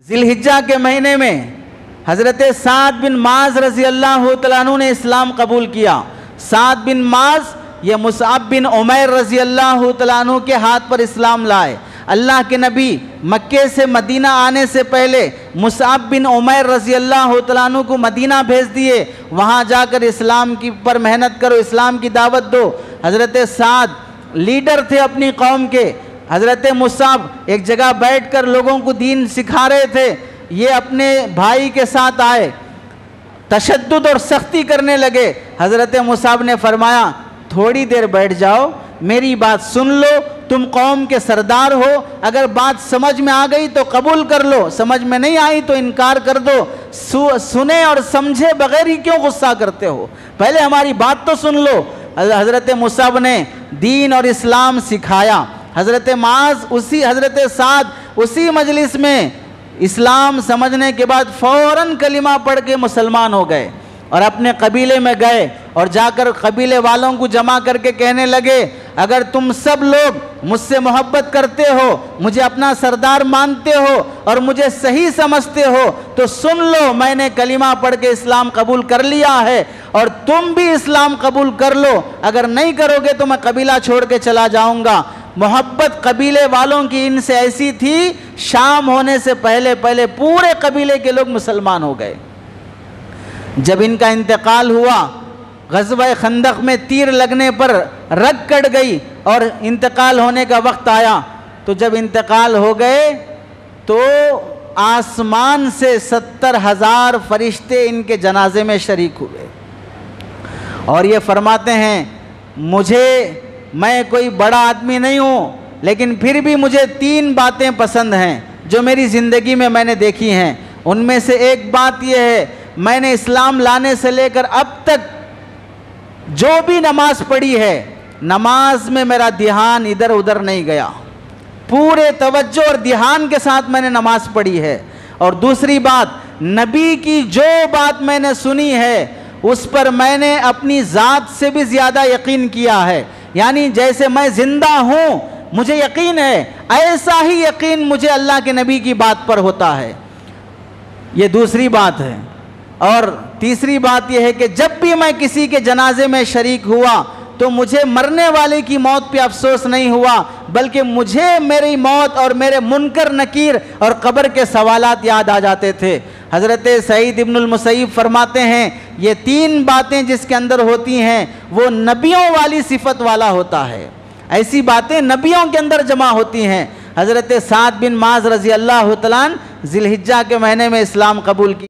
जिलहिज्जा के महीने में हज़रत साद बिन माज रज़ी अल्लाह तआला अन्हु ने इस्लाम कबूल किया। साद बिन माज ये मुसअब बिन उमैर रज़ी अल्लाह तआला अन्हु के हाथ पर इस्लाम लाए। अल्लाह के नबी मक्के से मदीना आने से पहले मुसअब बिन उमैर रज़ी अल्लाह तआला अन्हु को मदीना भेज दिए, वहाँ जाकर इस्लाम की पर मेहनत करो, इस्लाम की दावत दो। हज़रत साद लीडर थे अपनी कौम के। हज़रत मुसअब एक जगह बैठकर लोगों को दीन सिखा रहे थे। ये अपने भाई के साथ आए, तशद्दुद और सख्ती करने लगे। हज़रत मुसअब ने फरमाया थोड़ी देर बैठ जाओ, मेरी बात सुन लो, तुम कौम के सरदार हो, अगर बात समझ में आ गई तो कबूल कर लो, समझ में नहीं आई तो इनकार कर दो। सुने और समझे बगैर ही क्यों गुस्सा करते हो, पहले हमारी बात तो सुन लो। हज़रत मुसअब ने दीन और इस्लाम सिखाया। हज़रत माज हज़रत साद उसी मजलिस में इस्लाम समझने के बाद फ़ौरन कलिमा पढ़ के मुसलमान हो गए और अपने कबीले में गए और जाकर कबीले वालों को जमा करके कहने लगे, अगर तुम सब लोग मुझसे मोहब्बत करते हो, मुझे अपना सरदार मानते हो और मुझे सही समझते हो तो सुन लो, मैंने कलिमा पढ़ के इस्लाम कबूल कर लिया है और तुम भी इस्लाम कबूल कर लो, अगर नहीं करोगे तो मैं कबीला छोड़ के चला जाऊँगा। मोहब्बत कबीले वालों की इनसे ऐसी थी, शाम होने से पहले पहले पूरे कबीले के लोग मुसलमान हो गए। जब इनका इंतकाल हुआ, ग़ज़वा खंदक में तीर लगने पर रग कट गई और इंतकाल होने का वक्त आया, तो जब इंतकाल हो गए तो आसमान से 70,000 फरिश्ते इनके जनाजे में शरीक हुए और ये फरमाते हैं मैं कोई बड़ा आदमी नहीं हूँ, लेकिन फिर भी मुझे 3 बातें पसंद हैं जो मेरी ज़िंदगी में मैंने देखी हैं। उनमें से एक बात यह है, मैंने इस्लाम लाने से लेकर अब तक जो भी नमाज पढ़ी है, नमाज में मेरा ध्यान इधर उधर नहीं गया, पूरे तवज्जो और ध्यान के साथ मैंने नमाज पढ़ी है। और दूसरी बात, नबी की जो बात मैंने सुनी है उस पर मैंने अपनी ज़ात से भी ज़्यादा यकीन किया है, यानी जैसे मैं ज़िंदा हूँ मुझे यकीन है, ऐसा ही यकीन मुझे अल्लाह के नबी की बात पर होता है। ये दूसरी बात है। और तीसरी बात यह है कि जब भी मैं किसी के जनाजे में शरीक हुआ तो मुझे मरने वाले की मौत पे अफसोस नहीं हुआ, बल्कि मुझे मेरी मौत और मेरे मुनकर नकीर और कब्र के सवालात याद आ जाते थे। हज़रत सईद इब्नुल मुसैयब फरमाते हैं, ये 3 बातें जिसके अंदर होती हैं वो नबियों वाली सिफत वाला होता है, ऐसी बातें नबियों के अंदर जमा होती हैं। हज़रत साद बिन माज रज़ी अल्लाह तआला अन्हु जिलहिज्जा के महीने में इस्लाम कबूल किया।